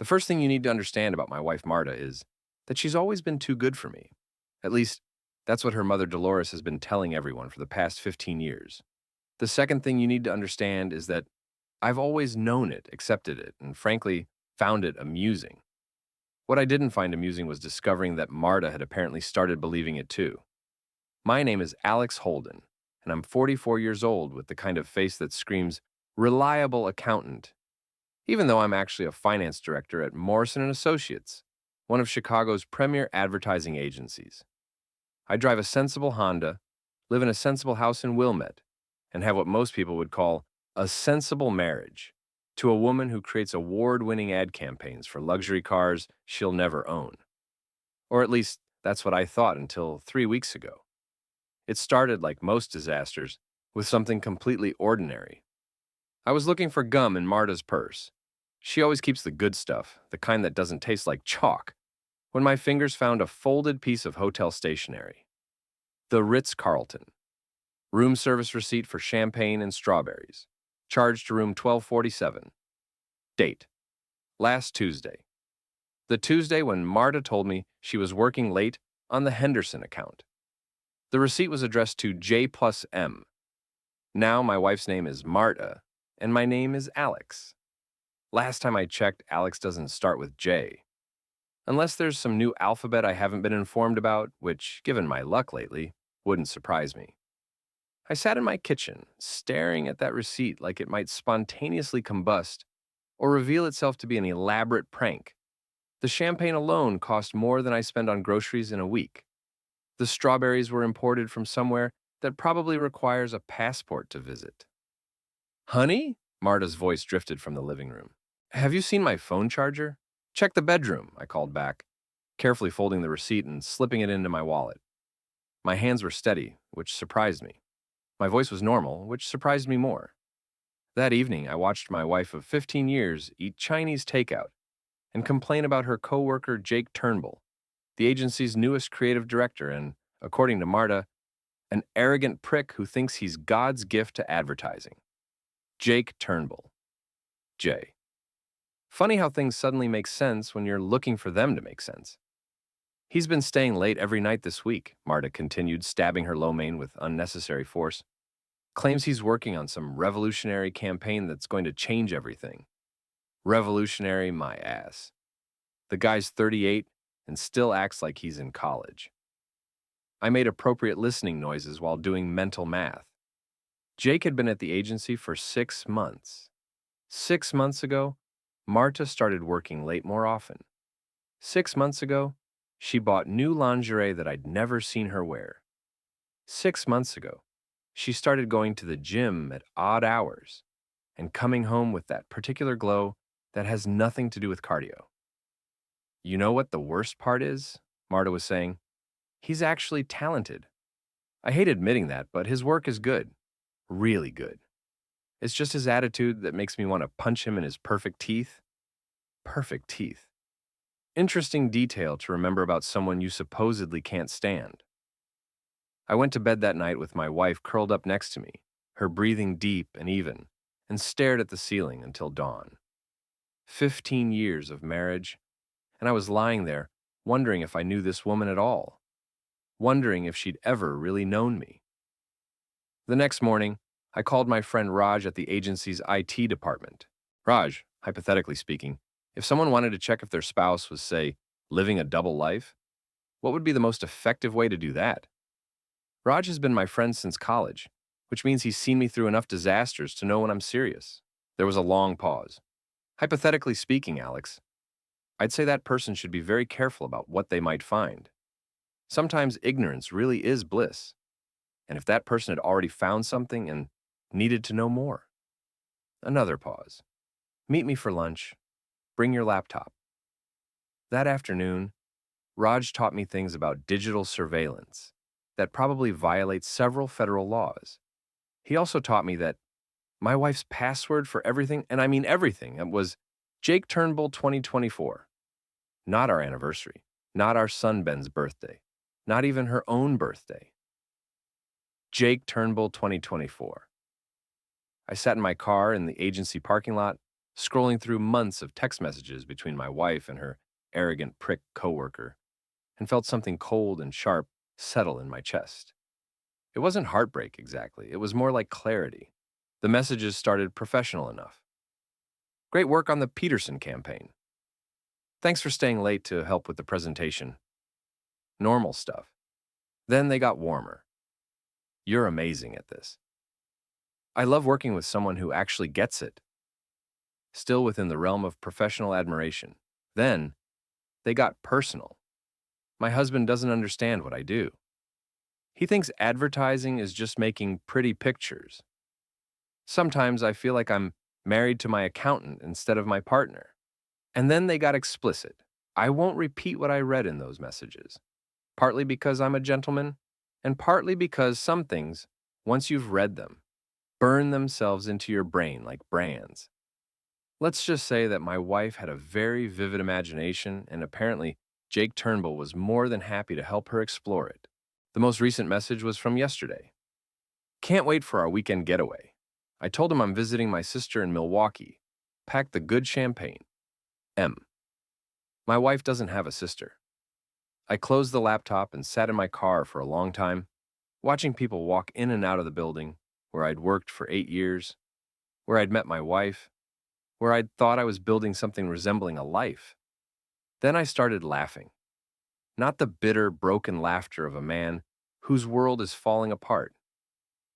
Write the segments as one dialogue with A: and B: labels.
A: The first thing you need to understand about my wife Marta is that she's always been too good for me. At least, that's what her mother Dolores has been telling everyone for the past 15 years. The second thing you need to understand is that I've always known it, accepted it, and frankly, found it amusing. What I didn't find amusing was discovering that Marta had apparently started believing it too. My name is Alex Holden, and I'm 44 years old with the kind of face that screams, reliable accountant, even though I'm actually a finance director at Morrison& Associates, one of Chicago's premier advertising agencies. I drive a sensible Honda, live in a sensible house in Wilmette, and have what most people would call a sensible marriage to a woman who creates award-winning ad campaigns for luxury cars she'll never own. Or at least, that's what I thought until 3 weeks ago. It started, like most disasters, with something completely ordinary. I was looking for gum in Marta's purse. She always keeps the good stuff, the kind that doesn't taste like chalk, when my fingers found a folded piece of hotel stationery. The Ritz-Carlton. Room service receipt for champagne and strawberries. Charged to room 1247. Date: last Tuesday. The Tuesday when Marta told me she was working late on the Henderson account. The receipt was addressed to J plus M. Now my wife's name is Marta, and my name is Alex. Last time I checked, Alex doesn't start with J. Unless there's some new alphabet I haven't been informed about, which, given my luck lately, wouldn't surprise me. I sat in my kitchen, staring at that receipt like it might spontaneously combust or reveal itself to be an elaborate prank. The champagne alone cost more than I spend on groceries in a week. The strawberries were imported from somewhere that probably requires a passport to visit. Honey? Marta's voice drifted from the living room. Have you seen my phone charger? Check the bedroom, I called back, carefully folding the receipt and slipping it into my wallet. My hands were steady, which surprised me. My voice was normal, which surprised me more. That evening, I watched my wife of 15 years eat Chinese takeout and complain about her coworker Jake Turnbull, the agency's newest creative director and, according to Marta, an arrogant prick who thinks he's God's gift to advertising. Jake Turnbull. J. Funny how things suddenly make sense when you're looking for them to make sense. He's been staying late every night this week, Marta continued, stabbing her lo mein with unnecessary force. Claims he's working on some revolutionary campaign that's going to change everything. Revolutionary my ass. The guy's 38 and still acts like he's in college. I made appropriate listening noises while doing mental math. Jake had been at the agency for 6 months. 6 months ago, Marta started working late more often. 6 months ago, she bought new lingerie that I'd never seen her wear. 6 months ago, she started going to the gym at odd hours and coming home with that particular glow that has nothing to do with cardio. You know what the worst part is? Marta was saying. He's actually talented. I hate admitting that, but his work is good. Really good. It's just his attitude that makes me want to punch him in his perfect teeth. Perfect teeth. Interesting detail to remember about someone you supposedly can't stand. I went to bed that night with my wife curled up next to me, her breathing deep and even, and stared at the ceiling until dawn. 15 years of marriage, and I was lying there, wondering if I knew this woman at all, wondering if she'd ever really known me. The next morning, I called my friend Raj at the agency's IT department. Raj, hypothetically speaking, if someone wanted to check if their spouse was, say, living a double life, what would be the most effective way to do that? Raj has been my friend since college, which means he's seen me through enough disasters to know when I'm serious. There was a long pause. Hypothetically speaking, Alex, I'd say that person should be very careful about what they might find. Sometimes ignorance really is bliss. And if that person had already found something and needed to know more. Another pause. Meet me for lunch. Bring your laptop. That afternoon, Raj taught me things about digital surveillance that probably violate several federal laws. He also taught me that my wife's password for everything, and I mean everything, it was Jake Turnbull 2024. Not our anniversary, not our son Ben's birthday, not even her own birthday. Jake Turnbull 2024. I sat in my car in the agency parking lot, scrolling through months of text messages between my wife and her arrogant prick coworker, and felt something cold and sharp settle in my chest. It wasn't heartbreak exactly, it was more like clarity. The messages started professional enough. Great work on the Peterson campaign. Thanks for staying late to help with the presentation. Normal stuff. Then they got warmer. You're amazing at this. I love working with someone who actually gets it. Still within the realm of professional admiration. Then they got personal. My husband doesn't understand what I do. He thinks advertising is just making pretty pictures. Sometimes I feel like I'm married to my accountant instead of my partner. And then they got explicit. I won't repeat what I read in those messages, partly because I'm a gentleman, and partly because some things, once you've read them, burn themselves into your brain like brands. Let's just say that my wife had a very vivid imagination, and apparently Jake Turnbull was more than happy to help her explore it. The most recent message was from yesterday. Can't wait for our weekend getaway. I told him I'm visiting my sister in Milwaukee. Packed the good champagne. M. My wife doesn't have a sister. I closed the laptop and sat in my car for a long time, watching people walk in and out of the building where I'd worked for 8 years, where I'd met my wife, where I'd thought I was building something resembling a life. Then I started laughing. Not the bitter, broken laughter of a man whose world is falling apart.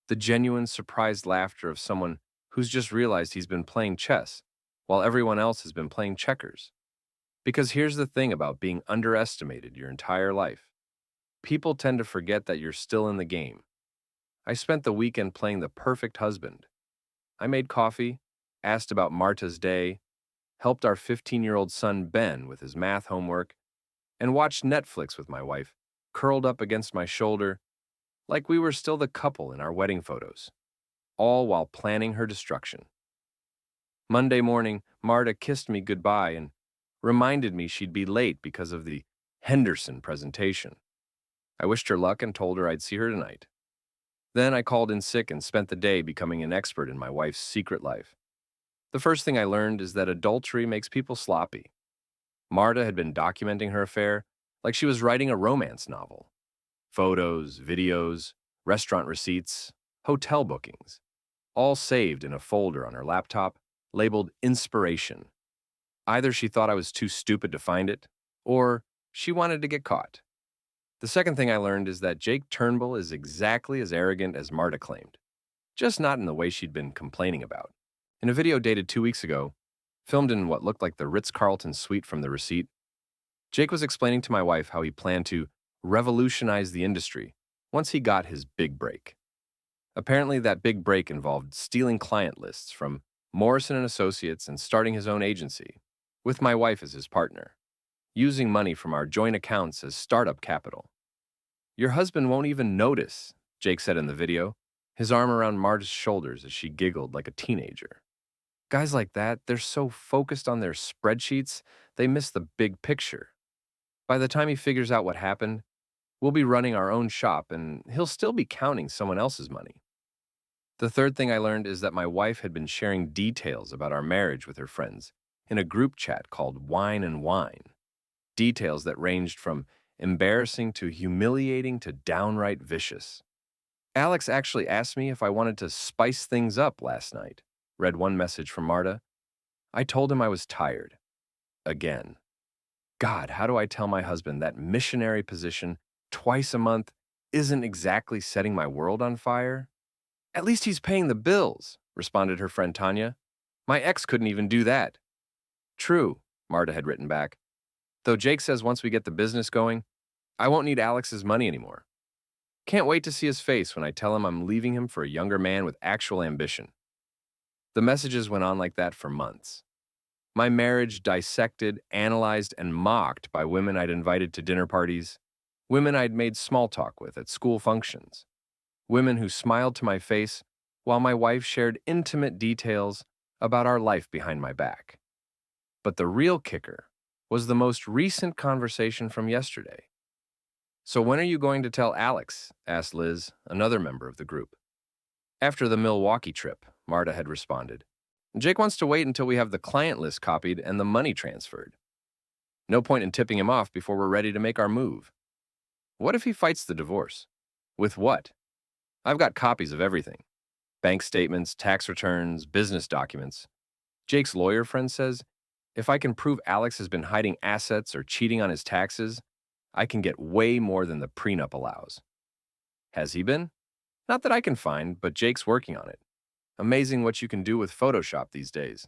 A: The genuine, surprised laughter of someone who's just realized he's been playing chess while everyone else has been playing checkers. Because here's the thing about being underestimated your entire life. People tend to forget that you're still in the game. I spent the weekend playing the perfect husband. I made coffee, asked about Marta's day, helped our 15-year-old son Ben with his math homework, and watched Netflix with my wife, curled up against my shoulder, like we were still the couple in our wedding photos, all while planning her destruction. Monday morning, Marta kissed me goodbye and reminded me she'd be late because of the Henderson presentation. I wished her luck and told her I'd see her tonight. Then I called in sick and spent the day becoming an expert in my wife's secret life. The first thing I learned is that adultery makes people sloppy. Marta had been documenting her affair like she was writing a romance novel. Photos, videos, restaurant receipts, hotel bookings, all saved in a folder on her laptop labeled Inspiration. Either she thought I was too stupid to find it, or she wanted to get caught. The second thing I learned is that Jake Turnbull is exactly as arrogant as Marta claimed, just not in the way she'd been complaining about. In a video dated 2 weeks ago, filmed in what looked like the Ritz-Carlton suite from the receipt, Jake was explaining to my wife how he planned to revolutionize the industry once he got his big break. Apparently, that big break involved stealing client lists from Morrison and Associates and starting his own agency, with my wife as his partner, using money from our joint accounts as startup capital. Your husband won't even notice, Jake said in the video, his arm around Marta's shoulders as she giggled like a teenager. Guys like that, they're so focused on their spreadsheets, they miss the big picture. By the time he figures out what happened, we'll be running our own shop and he'll still be counting someone else's money. The third thing I learned is that my wife had been sharing details about our marriage with her friends in a group chat called Wine and Wine. Details that ranged from embarrassing to humiliating to downright vicious. Alex actually asked me if I wanted to spice things up last night, read one message from Marta. I told him I was tired. Again. God, how do I tell my husband that missionary position twice a month isn't exactly setting my world on fire? At least he's paying the bills, responded her friend Tanya. My ex couldn't even do that. True, Marta had written back. Though Jake says once we get the business going, I won't need Alex's money anymore. Can't wait to see his face when I tell him I'm leaving him for a younger man with actual ambition. The messages went on like that for months. My marriage dissected, analyzed, and mocked by women I'd invited to dinner parties, women I'd made small talk with at school functions, women who smiled to my face while my wife shared intimate details about our life behind my back. But the real kicker was the most recent conversation from yesterday. So when are you going to tell Alex? Asked Liz, another member of the group. After the Milwaukee trip, Marta had responded. Jake wants to wait until we have the client list copied and the money transferred. No point in tipping him off before we're ready to make our move. What if he fights the divorce? With what? I've got copies of everything. Bank statements, tax returns, business documents. Jake's lawyer friend says if I can prove Alex has been hiding assets or cheating on his taxes, I can get way more than the prenup allows. Has he been? Not that I can find, but Jake's working on it. Amazing what you can do with Photoshop these days.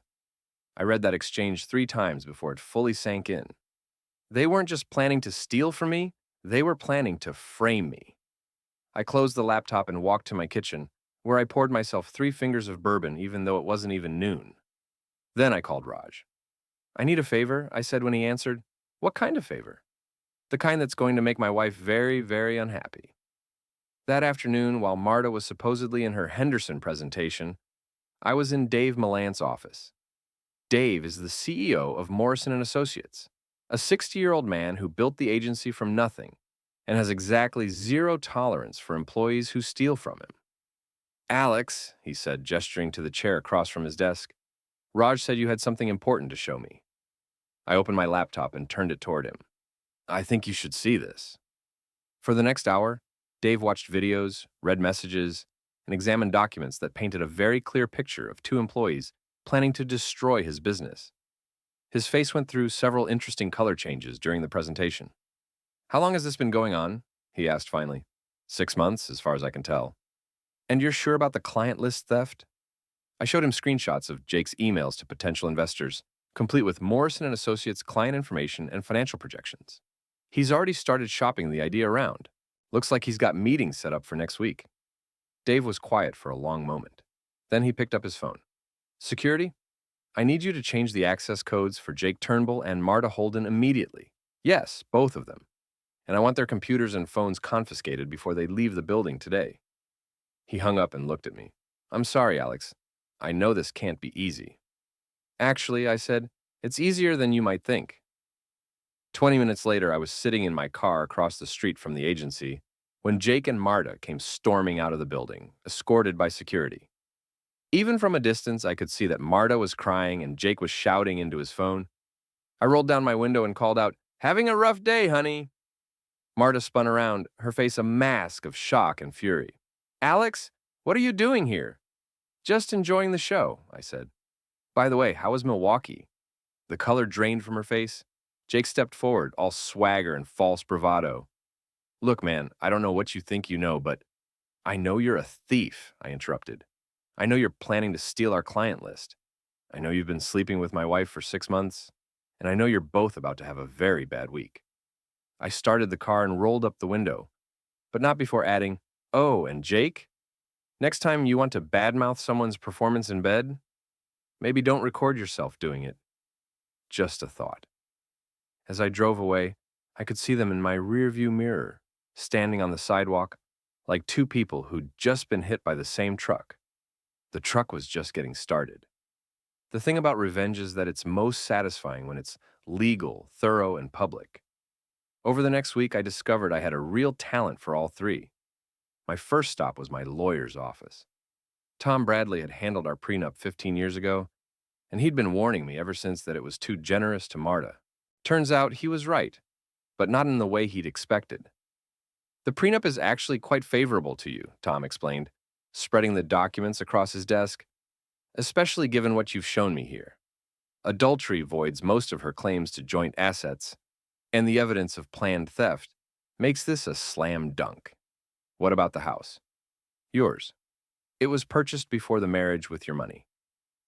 A: I read that exchange 3 times before it fully sank in. They weren't just planning to steal from me, they were planning to frame me. I closed the laptop and walked to my kitchen, where I poured myself 3 fingers of bourbon even though it wasn't even noon. Then I called Raj. I need a favor, I said when he answered. What kind of favor? The kind that's going to make my wife very, very unhappy. That afternoon, while Marta was supposedly in her Henderson presentation, I was in Dave Millant's office. Dave is the CEO of Morrison & Associates, a 60-year-old man who built the agency from nothing and has exactly zero tolerance for employees who steal from him. Alex, he said, gesturing to the chair across from his desk, Raj said you had something important to show me. I opened my laptop and turned it toward him. I think you should see this. For the next hour, Dave watched videos, read messages, and examined documents that painted a very clear picture of 2 employees planning to destroy his business. His face went through several interesting color changes during the presentation. How long has this been going on? He asked finally. 6 months, as far as I can tell. And you're sure about the client list theft? I showed him screenshots of Jake's emails to potential investors, complete with Morrison & Associates client information and financial projections. He's already started shopping the idea around. Looks like he's got meetings set up for next week. Dave was quiet for a long moment. Then he picked up his phone. Security? I need you to change the access codes for Jake Turnbull and Marta Holden immediately. Yes, both of them. And I want their computers and phones confiscated before they leave the building today. He hung up and looked at me. I'm sorry, Alex. I know this can't be easy. Actually, I said, it's easier than you might think. 20 minutes later, I was sitting in my car across the street from the agency when Jake and Marta came storming out of the building, escorted by security. Even from a distance, I could see that Marta was crying and Jake was shouting into his phone. I rolled down my window and called out, "Having a rough day, honey." Marta spun around, her face a mask of shock and fury. Alex, what are you doing here? Just enjoying the show, I said. By the way, how was Milwaukee? The color drained from her face. Jake stepped forward, all swagger and false bravado. Look, man, I don't know what you think you know, but I know you're a thief, I interrupted. I know you're planning to steal our client list. I know you've been sleeping with my wife for 6 months, and I know you're both about to have a very bad week. I started the car and rolled up the window, but not before adding, oh, and Jake? Next time you want to badmouth someone's performance in bed, maybe don't record yourself doing it. Just a thought. As I drove away, I could see them in my rearview mirror, standing on the sidewalk, like 2 people who'd just been hit by the same truck. The truck was just getting started. The thing about revenge is that it's most satisfying when it's legal, thorough, and public. Over the next week, I discovered I had a real talent for all 3. My first stop was my lawyer's office. Tom Bradley had handled our prenup 15 years ago, and he'd been warning me ever since that it was too generous to Marta. Turns out he was right, but not in the way he'd expected. The prenup is actually quite favorable to you, Tom explained, spreading the documents across his desk, especially given what you've shown me here. Adultery voids most of her claims to joint assets, and the evidence of planned theft makes this a slam dunk. What about the house? Yours. It was purchased before the marriage with your money.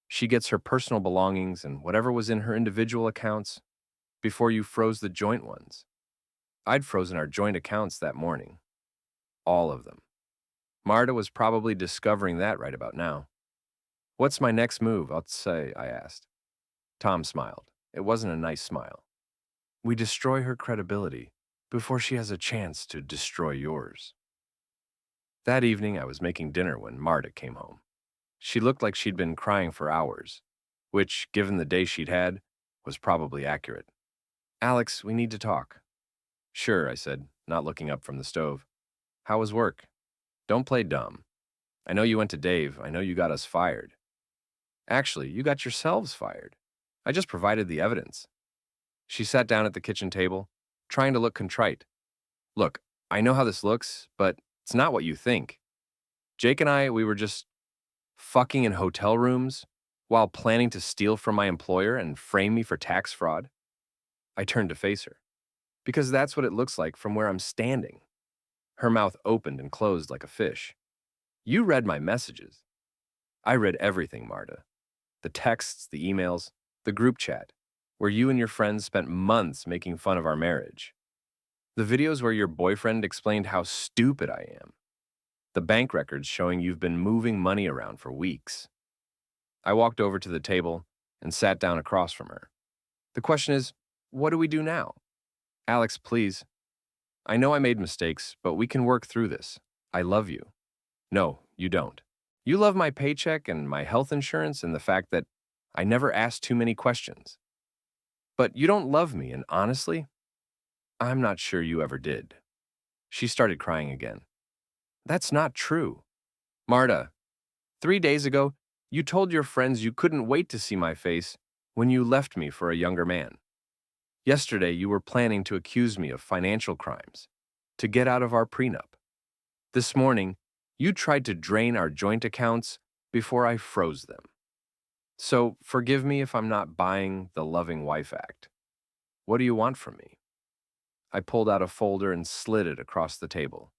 A: She gets her personal belongings and whatever was in her individual accounts before you froze the joint ones. I'd frozen our joint accounts that morning. All of them. Marta was probably discovering that right about now. What's my next move, I'll say, I asked. Tom smiled. It wasn't a nice smile. We destroy her credibility before she has a chance to destroy yours. That evening, I was making dinner when Marta came home. She looked like she'd been crying for hours, which, given the day she'd had, was probably accurate. Alex, we need to talk. Sure, I said, not looking up from the stove. How was work? Don't play dumb. I know you went to Dave. I know you got us fired. Actually, you got yourselves fired. I just provided the evidence. She sat down at the kitchen table, trying to look contrite. Look, I know how this looks, but it's not what you think. Jake and I, we were just fucking in hotel rooms while planning to steal from my employer and frame me for tax fraud. I turned to face her, because that's what it looks like from where I'm standing. Her mouth opened and closed like a fish. You read my messages. I read everything, Marta. The texts, the emails, the group chat, where you and your friends spent months making fun of our marriage. The videos where your boyfriend explained how stupid I am. The bank records showing you've been moving money around for weeks. I walked over to the table and sat down across from her. The question is, what do we do now? Alex, please. I know I made mistakes, but we can work through this. I love you. No, you don't. You love my paycheck and my health insurance and the fact that I never asked too many questions. But you don't love me, and honestly, I'm not sure you ever did. She started crying again. That's not true. Marta, 3 days ago, you told your friends you couldn't wait to see my face when you left me for a younger man. Yesterday, you were planning to accuse me of financial crimes, to get out of our prenup. This morning, you tried to drain our joint accounts before I froze them. So forgive me if I'm not buying the loving wife act. What do you want from me? I pulled out a folder and slid it across the table.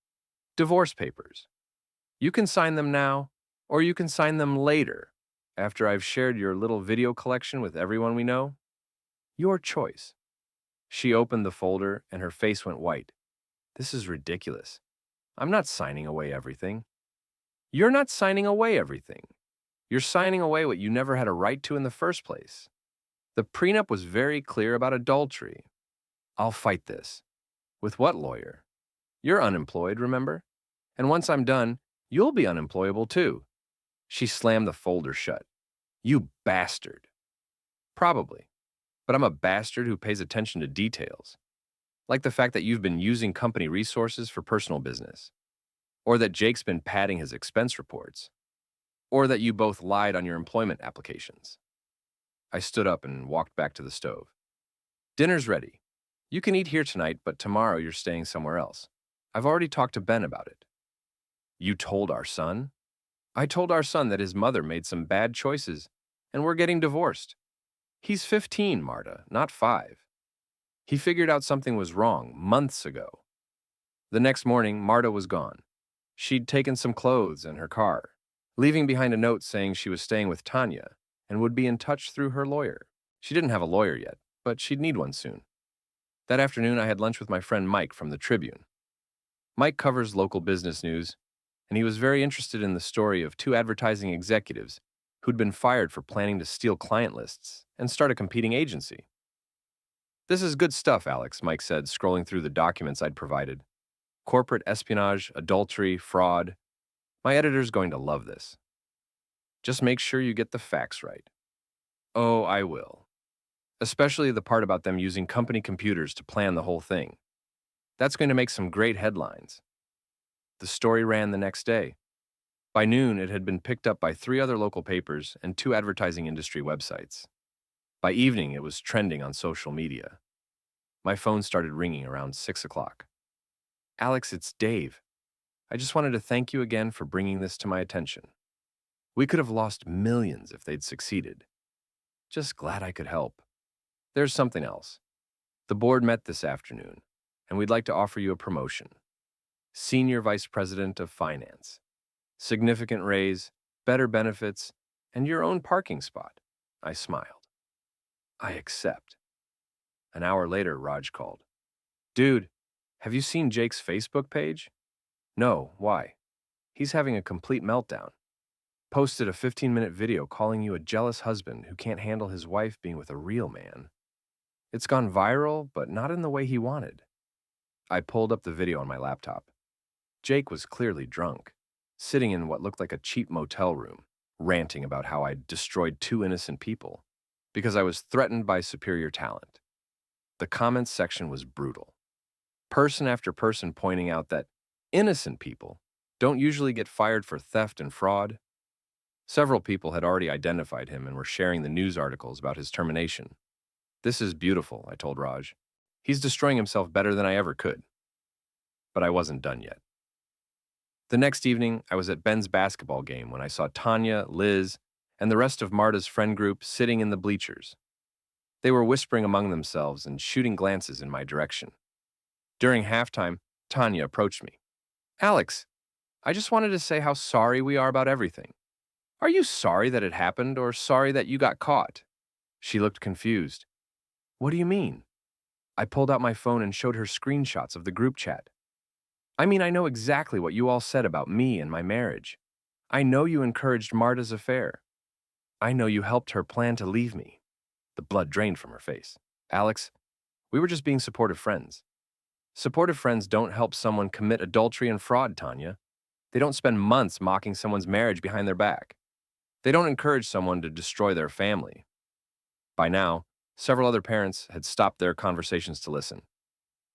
A: Divorce papers. You can sign them now, or you can sign them later, after I've shared your little video collection with everyone we know. Your choice. She opened the folder and her face went white. This is ridiculous. I'm not signing away everything. You're not signing away everything. You're signing away what you never had a right to in the first place. The prenup was very clear about adultery. I'll fight this. With what lawyer? You're unemployed, remember? And once I'm done, you'll be unemployable too. She slammed the folder shut. You bastard. Probably. But I'm a bastard who pays attention to details. Like the fact that you've been using company resources for personal business. Or that Jake's been padding his expense reports. Or that you both lied on your employment applications. I stood up and walked back to the stove. Dinner's ready. You can eat here tonight, but tomorrow you're staying somewhere else. I've already talked to Ben about it. You told our son? I told our son that his mother made some bad choices, and we're getting divorced. He's 15, Marta, not 5. He figured out something was wrong months ago. The next morning, Marta was gone. She'd taken some clothes and her car, leaving behind a note saying she was staying with Tanya and would be in touch through her lawyer. She didn't have a lawyer yet, but she'd need one soon. That afternoon, I had lunch with my friend Mike from the Tribune. Mike covers local business news, and he was very interested in the story of 2 advertising executives who'd been fired for planning to steal client lists and start a competing agency. This is good stuff, Alex, Mike said, scrolling through the documents I'd provided. Corporate espionage, adultery, fraud. My editor's going to love this. Just make sure you get the facts right. Oh, I will. Especially the part about them using company computers to plan the whole thing. That's going to make some great headlines. The story ran the next day. By noon, it had been picked up by 3 other local papers and 2 advertising industry websites. By evening, it was trending on social media. My phone started ringing around 6 o'clock. Alex, it's Dave. I just wanted to thank you again for bringing this to my attention. We could have lost millions if they'd succeeded. Just glad I could help. There's something else. The board met this afternoon, and we'd like to offer you a promotion. Senior Vice President of Finance. Significant raise, better benefits, and your own parking spot. I smiled. I accept. An hour later, Raj called. Dude, have you seen Jake's Facebook page? No, why? He's having a complete meltdown. Posted a 15-minute video calling you a jealous husband who can't handle his wife being with a real man. It's gone viral, but not in the way he wanted. I pulled up the video on my laptop. Jake was clearly drunk, sitting in what looked like a cheap motel room, ranting about how I'd destroyed 2 innocent people because I was threatened by superior talent. The comments section was brutal. Person after person pointing out that innocent people don't usually get fired for theft and fraud. Several people had already identified him and were sharing the news articles about his termination. This is beautiful, I told Raj. He's destroying himself better than I ever could. But I wasn't done yet. The next evening, I was at Ben's basketball game when I saw Tanya, Liz, and the rest of Marta's friend group sitting in the bleachers. They were whispering among themselves and shooting glances in my direction. During halftime, Tanya approached me. Alex, I just wanted to say how sorry we are about everything. Are you sorry that it happened or sorry that you got caught? She looked confused. What do you mean? I pulled out my phone and showed her screenshots of the group chat. I mean, I know exactly what you all said about me and my marriage. I know you encouraged Marta's affair. I know you helped her plan to leave me. The blood drained from her face. Alex, we were just being supportive friends. Supportive friends don't help someone commit adultery and fraud, Tanya. They don't spend months mocking someone's marriage behind their back. They don't encourage someone to destroy their family. By now, several other parents had stopped their conversations to listen.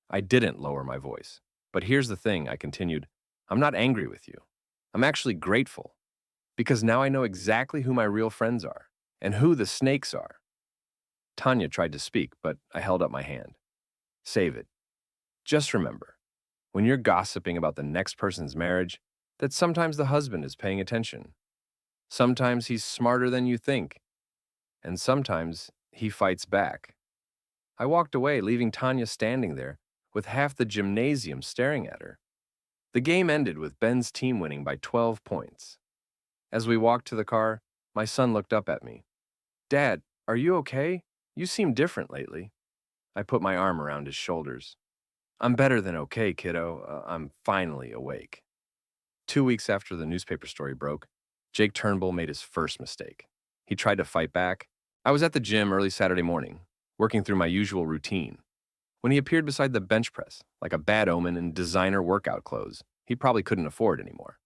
A: I didn't lower my voice. But here's the thing, I continued. I'm not angry with you. I'm actually grateful. Because now I know exactly who my real friends are and who the snakes are. Tanya tried to speak, but I held up my hand. Save it. Just remember, when you're gossiping about the next person's marriage, that sometimes the husband is paying attention. Sometimes he's smarter than you think. And sometimes he fights back. I walked away, leaving Tanya standing there with half the gymnasium staring at her. The game ended with Ben's team winning by 12 points. As we walked to the car, my son looked up at me. Dad, are you okay? You seem different lately. I put my arm around his shoulders. I'm better than okay, kiddo. I'm finally awake. 2 weeks after the newspaper story broke, Jake Turnbull made his first mistake. He tried to fight back. I was at the gym early Saturday morning, working through my usual routine. When he appeared beside the bench press, like a bad omen in designer workout clothes he probably couldn't afford anymore.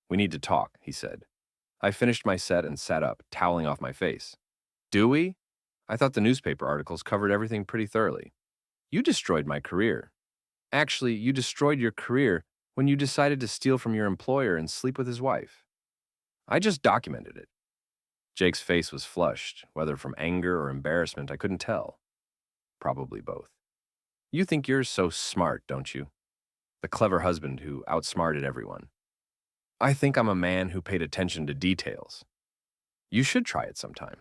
A: We need to talk, he said. I finished my set and sat up, toweling off my face. Do we? I thought the newspaper articles covered everything pretty thoroughly. You destroyed my career. Actually, you destroyed your career when you decided to steal from your employer and sleep with his wife. I just documented it. Jake's face was flushed, whether from anger or embarrassment, I couldn't tell. Probably both. You think you're so smart, don't you? The clever husband who outsmarted everyone. I think I'm a man who paid attention to details. You should try it sometime.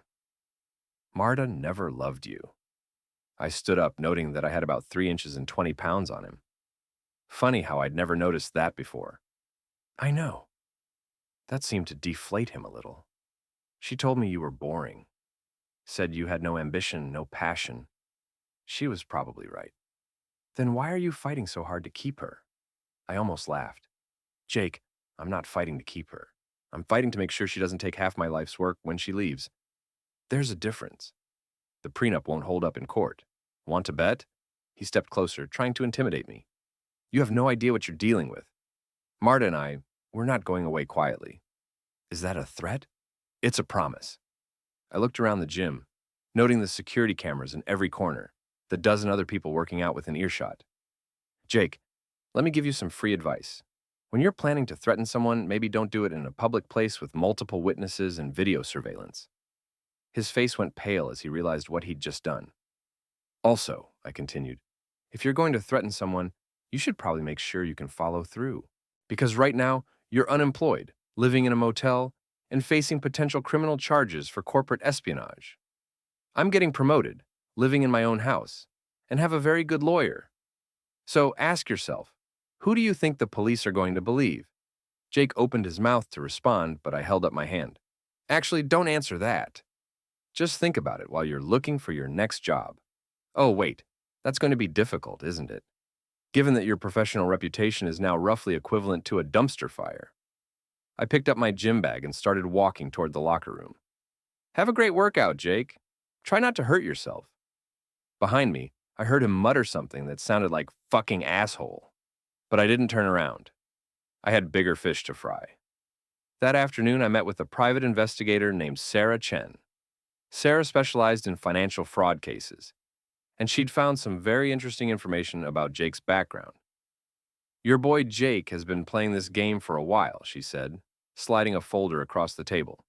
A: Marta never loved you. I stood up, noting that I had about 3 inches and 20 pounds on him. Funny how I'd never noticed that before. I know. That seemed to deflate him a little. She told me you were boring. Said you had no ambition, no passion. She was probably right. Then why are you fighting so hard to keep her? I almost laughed. Jake, I'm not fighting to keep her. I'm fighting to make sure she doesn't take half my life's work when she leaves. There's a difference. The prenup won't hold up in court. Want to bet? He stepped closer, trying to intimidate me. You have no idea what you're dealing with. Marta and I, we're not going away quietly. Is that a threat? It's a promise. I looked around the gym, noting the security cameras in every corner, the dozen other people working out within earshot. Jake, let me give you some free advice. When you're planning to threaten someone, maybe don't do it in a public place with multiple witnesses and video surveillance. His face went pale as he realized what he'd just done. Also, I continued, if you're going to threaten someone, you should probably make sure you can follow through. Because right now, you're unemployed, living in a motel, and facing potential criminal charges for corporate espionage. I'm getting promoted, living in my own house, and have a very good lawyer. So ask yourself, who do you think the police are going to believe? Jake opened his mouth to respond, but I held up my hand. Actually, don't answer that. Just think about it while you're looking for your next job. Oh, wait, that's going to be difficult, isn't it? Given that your professional reputation is now roughly equivalent to a dumpster fire. I picked up my gym bag and started walking toward the locker room. Have a great workout, Jake. Try not to hurt yourself. Behind me, I heard him mutter something that sounded like fucking asshole. But I didn't turn around. I had bigger fish to fry. That afternoon, I met with a private investigator named Sarah Chen. Sarah specialized in financial fraud cases, and she'd found some very interesting information about Jake's background. Your boy Jake has been playing this game for a while, she said. sliding a folder across the table.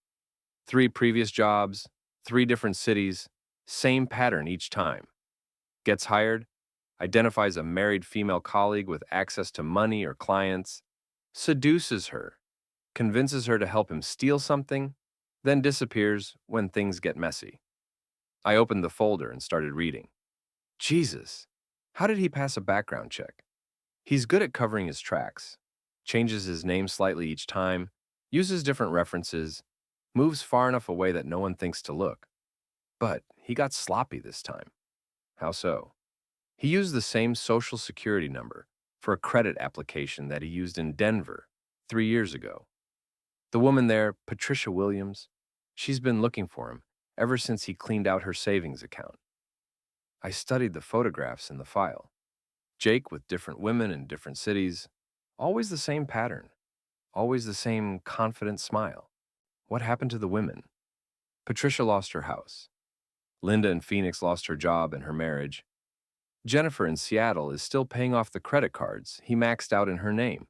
A: 3 previous jobs, 3 different cities, same pattern each time. Gets hired, identifies a married female colleague with access to money or clients, seduces her, convinces her to help him steal something, then disappears when things get messy. I opened the folder and started reading. Jesus, how did he pass a background check? He's good at covering his tracks, changes his name slightly each time, uses different references, moves far enough away that no one thinks to look. But he got sloppy this time. How so? He used the same social security number for a credit application that he used in Denver 3 years ago. The woman there, Patricia Williams, she's been looking for him ever since he cleaned out her savings account. I studied the photographs in the file. Jake with different women in different cities, always the same pattern, always the same confident smile. What happened to the women? Patricia lost her house. Linda in Phoenix lost her job and her marriage. Jennifer in Seattle is still paying off the credit cards he maxed out in her name.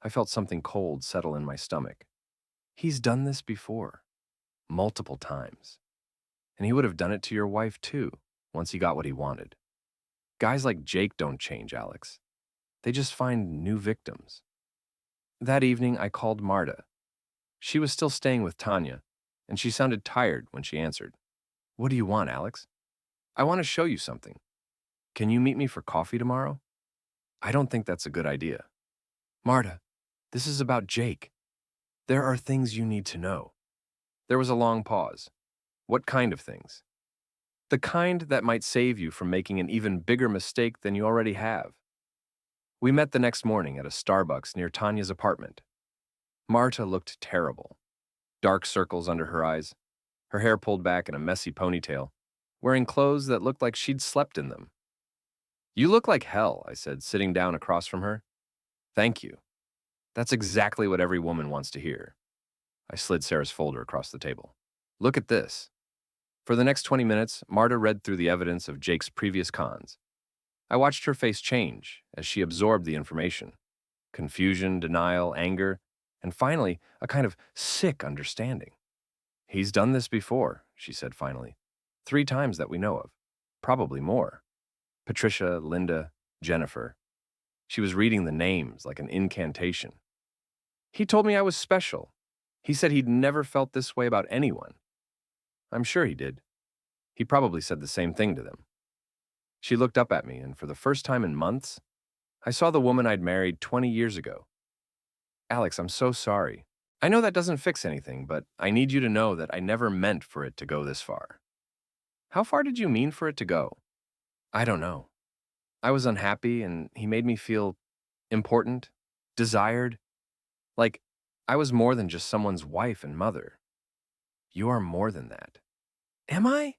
A: I felt something cold settle in my stomach. He's done this before, multiple times. And he would have done it to your wife too, once he got what he wanted. Guys like Jake don't change, Alex. They just find new victims. That evening, I called Marta. She was still staying with Tanya, and she sounded tired when she answered. What do you want, Alex? I want to show you something. Can you meet me for coffee tomorrow? I don't think that's a good idea. Marta, this is about Jake. There are things you need to know. There was a long pause. What kind of things? The kind that might save you from making an even bigger mistake than you already have. We met the next morning at a Starbucks near Tanya's apartment. Marta looked terrible. Dark circles under her eyes, her hair pulled back in a messy ponytail, wearing clothes that looked like she'd slept in them. You look like hell, I said, sitting down across from her. Thank you. That's exactly what every woman wants to hear. I slid Sarah's folder across the table. Look at this. For the next 20 minutes, Marta read through the evidence of Jake's previous cons. I watched her face change as she absorbed the information. Confusion, denial, anger, and finally, a kind of sick understanding. He's done this before, she said finally. 3 times that we know of. Probably more. Patricia, Linda, Jennifer. She was reading the names like an incantation. He told me I was special. He said he'd never felt this way about anyone. I'm sure he did. He probably said the same thing to them. She looked up at me, and for the first time in months, I saw the woman I'd married 20 years ago. Alex, I'm so sorry. I know that doesn't fix anything, but I need you to know that I never meant for it to go this far. How far did you mean for it to go? I don't know. I was unhappy, and he made me feel important, desired, like I was more than just someone's wife and mother. You are more than that. Am I?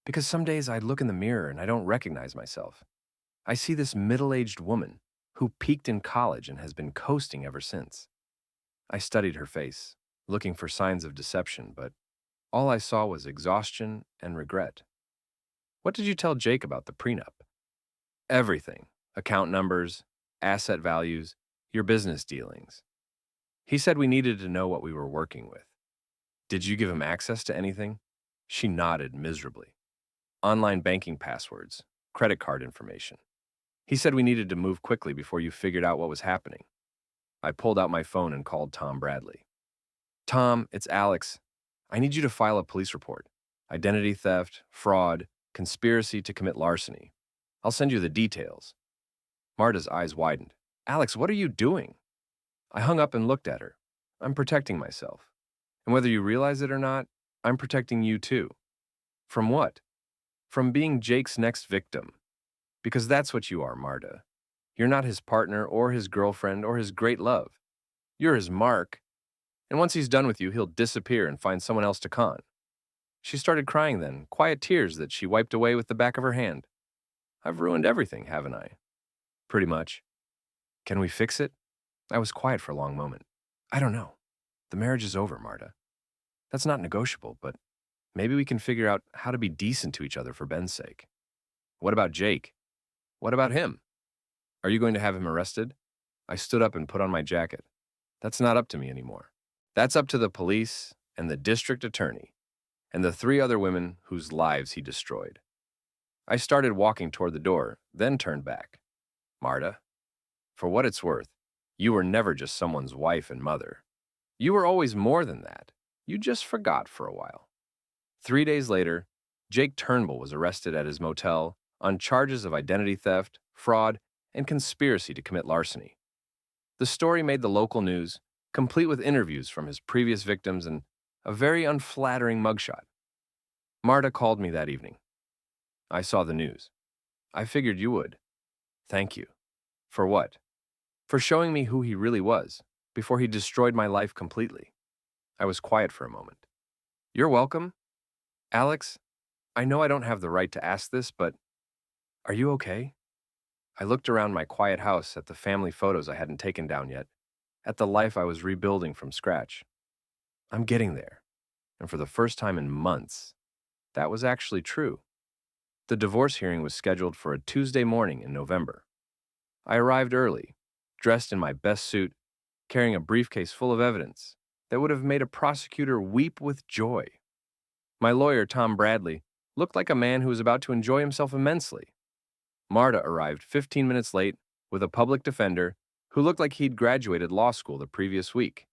A: Because some days I look in the mirror and I don't recognize myself. I see this middle-aged woman who peaked in college and has been coasting ever since. I studied her face, looking for signs of deception, but all I saw was exhaustion and regret. What did you tell Jake about the prenup? Everything. Account numbers, asset values, your business dealings. He said we needed to know what we were working with. Did you give him access to anything? She nodded miserably. Online banking passwords, credit card information. He said we needed to move quickly before you figured out what was happening. I pulled out my phone and called Tom Bradley. Tom, it's Alex. I need you to file a police report. Identity theft, fraud, conspiracy to commit larceny. I'll send you the details. Marta's eyes widened. Alex, what are you doing? I hung up and looked at her. I'm protecting myself. And whether you realize it or not, I'm protecting you too. From what? From being Jake's next victim. Because that's what you are, Marta. You're not his partner or his girlfriend or his great love. You're his mark. And once he's done with you, he'll disappear and find someone else to con. She started crying then, quiet tears that she wiped away with the back of her hand. I've ruined everything, haven't I? Pretty much. Can we fix it? I was quiet for a long moment. I don't know. The marriage is over, Marta. That's not negotiable, but maybe we can figure out how to be decent to each other for Ben's sake. What about Jake? What about him? Are you going to have him arrested? I stood up and put on my jacket. That's not up to me anymore. That's up to the police and the district attorney and the three other women whose lives he destroyed. I started walking toward the door, then turned back. Marta, for what it's worth, you were never just someone's wife and mother. You were always more than that. You just forgot for a while. 3 days later, Jake Turnbull was arrested at his motel on charges of identity theft, fraud, and conspiracy to commit larceny. The story made the local news, complete with interviews from his previous victims and a very unflattering mugshot. Marta called me that evening. I saw the news. I figured you would. Thank you. For what? For showing me who he really was, before he destroyed my life completely. I was quiet for a moment. You're welcome. Alex, I know I don't have the right to ask this, but are you okay? I looked around my quiet house at the family photos I hadn't taken down yet, at the life I was rebuilding from scratch. I'm getting there. And for the first time in months, that was actually true. The divorce hearing was scheduled for a Tuesday morning in November. I arrived early, dressed in my best suit, carrying a briefcase full of evidence that would have made a prosecutor weep with joy. My lawyer, Tom Bradley, looked like a man who was about to enjoy himself immensely. Marta arrived 15 minutes late with a public defender who looked like he'd graduated law school the previous week.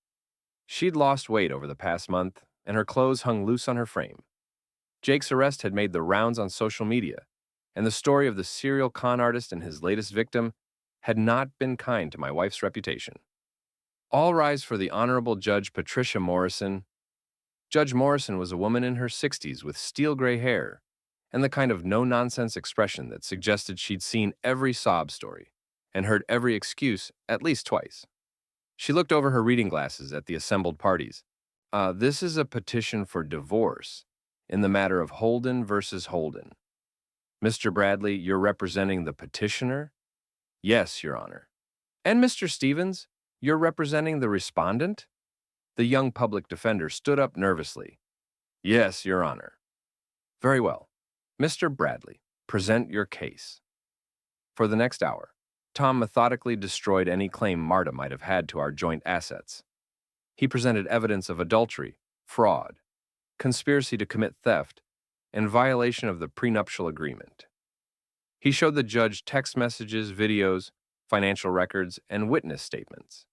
A: She'd lost weight over the past month, and her clothes hung loose on her frame. Jake's arrest had made the rounds on social media, and the story of the serial con artist and his latest victim had not been kind to my wife's reputation. All rise for the Honorable Judge Patricia Morrison. Judge Morrison was a woman in her 60s with steel gray hair and the kind of no-nonsense expression that suggested she'd seen every sob story and heard every excuse at least twice. She looked over her reading glasses at the assembled parties. This is a petition for divorce in the matter of Holden versus Holden. Mr. Bradley, you're representing the petitioner? Yes, Your Honor. And Mr. Stevens, you're representing the respondent? The young public defender stood up nervously. Yes, Your Honor. Very well. Mr. Bradley, present your case. For the next hour, Tom methodically destroyed any claim Marta might have had to our joint assets. He presented evidence of adultery, fraud, conspiracy to commit theft, and violation of the prenuptial agreement. He showed the judge text messages, videos, financial records, and witness statements.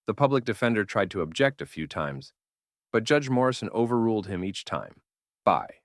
A: The public defender tried to object a few times, but Judge Morrison overruled him each time. Bye.